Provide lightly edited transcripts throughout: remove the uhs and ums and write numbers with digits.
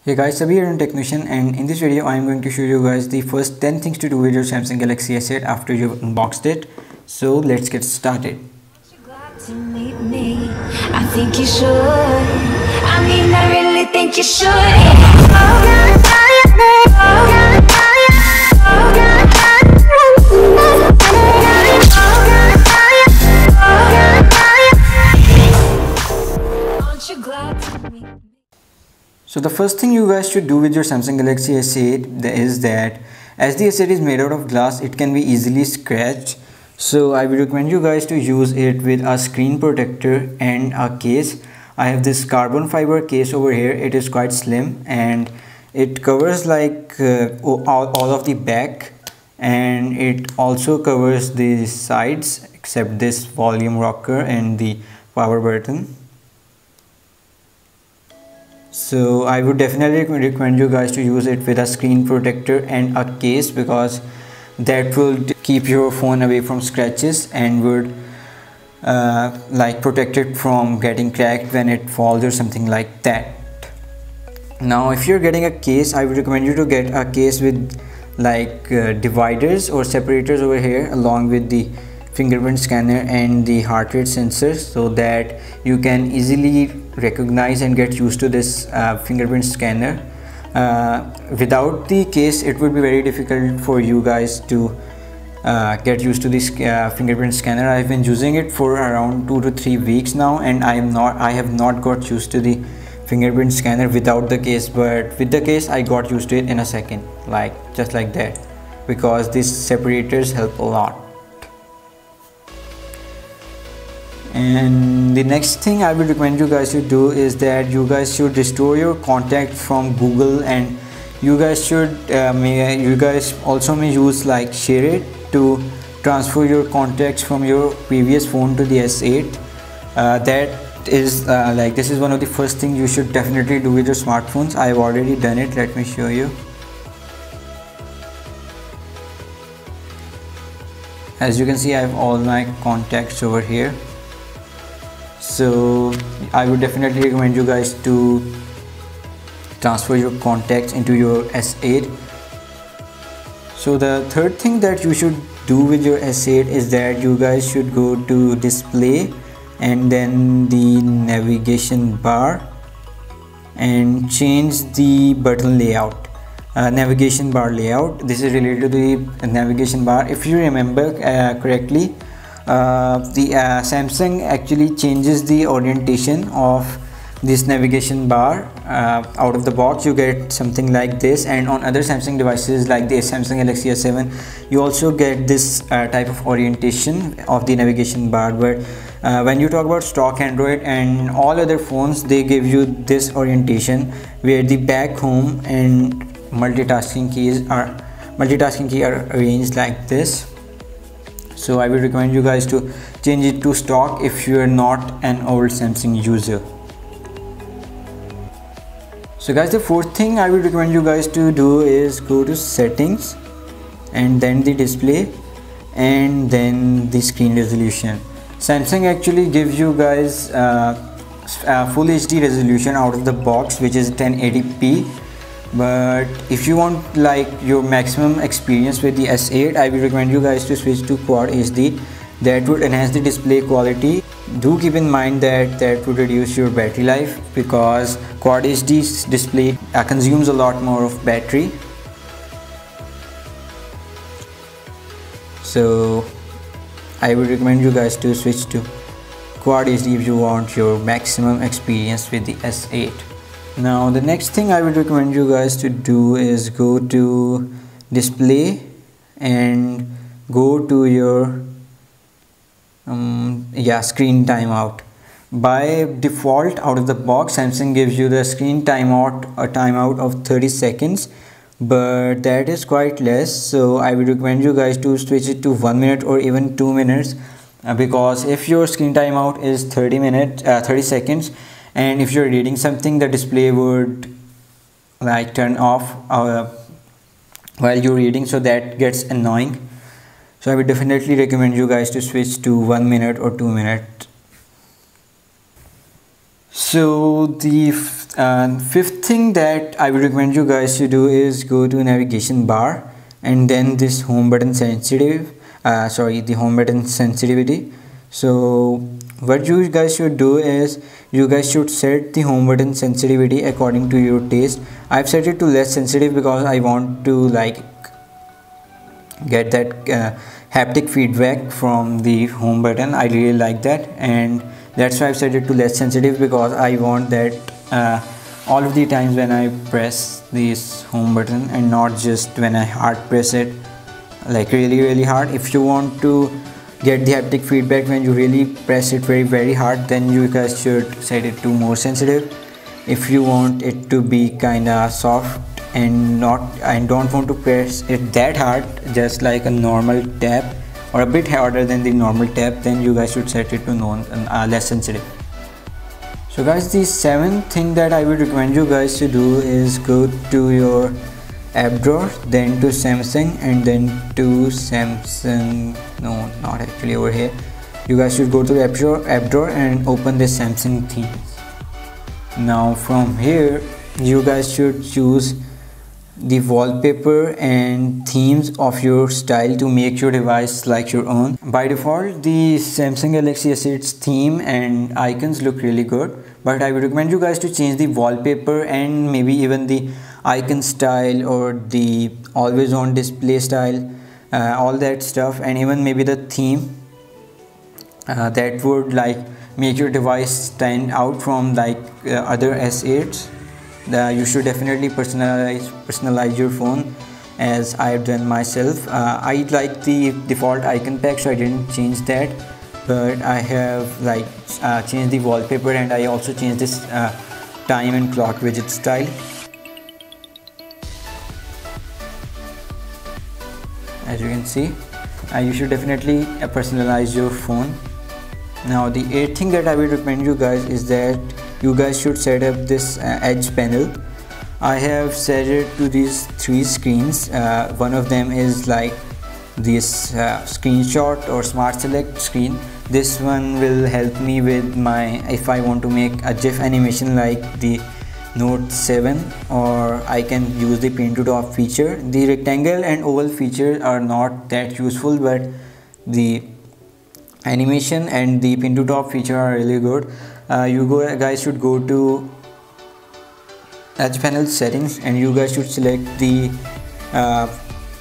Hey guys, Sabeeh here on Technician, and in this video I am going to show you guys the first 10 things to do with your Samsung Galaxy S8 after you've unboxed it. So let's get started. To meet me, I think you should. I mean, I really think you should. Aren't you glad to meet me? So the first thing you guys should do with your Samsung Galaxy S8 is that as the S8 is made out of glass, it can be easily scratched. So I would recommend you guys to use it with a screen protector and a case. I have this carbon fiber case over here. It is quite slim and it covers like all of the back, and it also covers the sides except this volume rocker and the power button. So I would definitely recommend you guys to use it with a screen protector and a case, because that will keep your phone away from scratches and would like protect it from getting cracked when it falls or something like that. Now if you're getting a case, I would recommend you to get a case with like dividers or separators over here, along with the fingerprint scanner and the heart rate sensor, so that you can easily recognize and get used to this fingerprint scanner. Without the case, it would be very difficult for you guys to get used to this fingerprint scanner. I've been using it for around 2 to 3 weeks now, and I have not got used to the fingerprint scanner without the case, but with the case I got used to it in a second, like just like that, because these separators help a lot. And the next thing I would recommend you guys to do is that you guys should restore your contact from Google, and you guys should you guys also may use like Share It to transfer your contacts from your previous phone to the S8. That is like, this is one of the first things you should definitely do with your smartphones. I've already done it. Let me show you. As you can see, I have all my contacts over here. So I would definitely recommend you guys to transfer your contacts into your S8. So the third thing that you should do with your S8 is that you guys should go to display and then the navigation bar and change the button layout, navigation bar layout. This is related to the navigation bar. If you remember correctly, the Samsung actually changes the orientation of this navigation bar. Out of the box you get something like this, and on other Samsung devices like the Samsung Galaxy S7 you also get this type of orientation of the navigation bar. But when you talk about stock Android and all other phones, they give you this orientation where the back, home and multitasking key are arranged like this. So I would recommend you guys to change it to stock if you are not an old Samsung user. So guys, the fourth thing I would recommend you guys to do is go to settings and then the display and then the screen resolution. Samsung actually gives you guys full HD resolution out of the box, which is 1080p. But if you want like your maximum experience with the S8, I will recommend you guys to switch to Quad HD. That would enhance the display quality. Do keep in mind that that would reduce your battery life, because Quad HD's display consumes a lot more of battery. So I would recommend you guys to switch to Quad HD if you want your maximum experience with the S8. Now the next thing I would recommend you guys to do is go to display and go to your screen timeout. By default, out of the box, Samsung gives you the screen timeout, a timeout of 30 seconds, but that is quite less. So I would recommend you guys to switch it to 1 minute or even 2 minutes, because if your screen timeout is 30 seconds, and if you're reading something, the display would like turn off while you're reading, so that gets annoying. So I would definitely recommend you guys to switch to 1 minute or 2 minutes. So the And fifth thing that I would recommend you guys to do is go to navigation bar and then this home button the home button sensitivity. So what you guys should do is you guys should set the home button sensitivity according to your taste. I've set it to less sensitive because I want to like get that haptic feedback from the home button. I really like that, and that's why I've set it to less sensitive, because I want that all of the times when I press this home button and not just when I hard press it like really hard. If you want to get the haptic feedback when you really press it very hard, then you guys should set it to more sensitive. If you want it to be kinda soft and don't want to press it that hard, just like a normal tap or a bit harder than the normal tap, then you guys should set it to less sensitive. So guys, the seventh thing that I would recommend you guys to do is go to your app drawer, then to Samsung, and then to Samsung. No, not actually over here. You guys should go to the app drawer and open this Samsung themes. Now from here you guys should choose the wallpaper and themes of your style to make your device like your own. By default, the Samsung Galaxy S8's theme and icons look really good, but I would recommend you guys to change the wallpaper and maybe even the icon style or the always on display style, all that stuff, and even maybe the theme that would like make your device stand out from like other S8s. You should definitely personalize your phone, as I've done myself. I like the default icon pack, so I didn't change that, but I have like changed the wallpaper, and I also changed this time and clock widget style. As you can see, you should definitely personalize your phone. Now the eighth thing that I will recommend you guys is that you guys should set up this edge panel. I have set it to these three screens. One of them is like this screenshot or smart select screen. This one will help me with if I want to make a GIF animation like the Note 7, or I can use the pin to top feature. The rectangle and oval features are not that useful, but the animation and the pin to top feature are really good. Guys should go to edge panel settings, and you guys should select the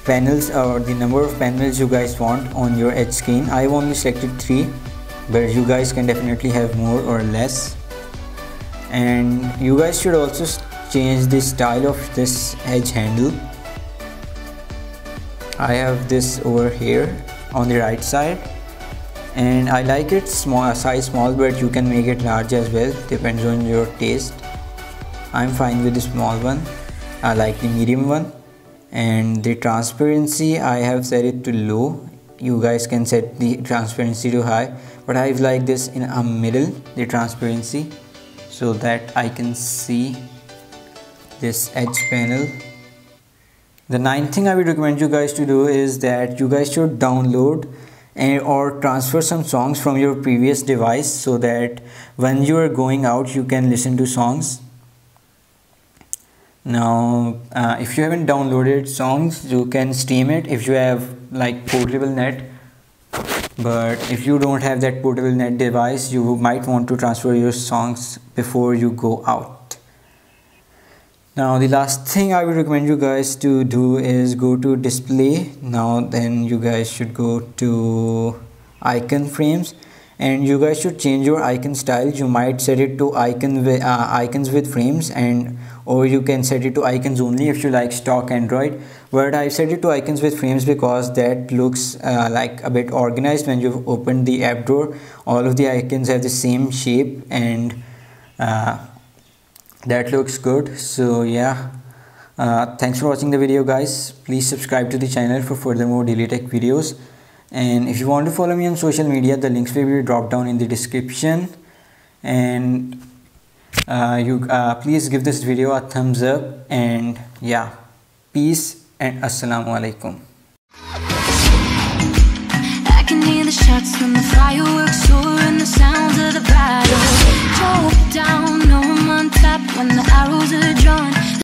panels or the number of panels you guys want on your edge screen. I've only selected 3, but you guys can definitely have more or less. And you guys should also change the style of this edge handle. I have this over here on the right side, and I like it size small, but you can make it large as well, depends on your taste. I'm fine with the small one. I like the medium one. And the transparency, I have set it to low. You guys can set the transparency to high, but I like this in a middle, the transparency, so that I can see this edge panel. The ninth thing I would recommend you guys to do is that you guys should download or transfer some songs from your previous device, so that when you are going out you can listen to songs. Now if you haven't downloaded songs, you can stream it if you have like portable net, but if you don't have that portable net device, you might want to transfer your songs before you go out. Now the last thing I would recommend you guys to do is go to display. Now then you guys should go to icon frames, and you guys should change your icon style. You might set it to icons with frames, or you can set it to icons only if you like stock Android, but I set it to icons with frames because that looks like a bit organized. When you've opened the app drawer, all of the icons have the same shape, and that looks good. So yeah, thanks for watching the video guys. Please subscribe to the channel for furthermore daily tech videos, and if you want to follow me on social media, the links will be dropped down in the description. And please give this video a thumbs up, and yeah, peace and assalamu alaikum. I can hear the shots, when the fireworks soar and the sounds of the battle. Choke down, no, I'm on top when the arrows are drawn.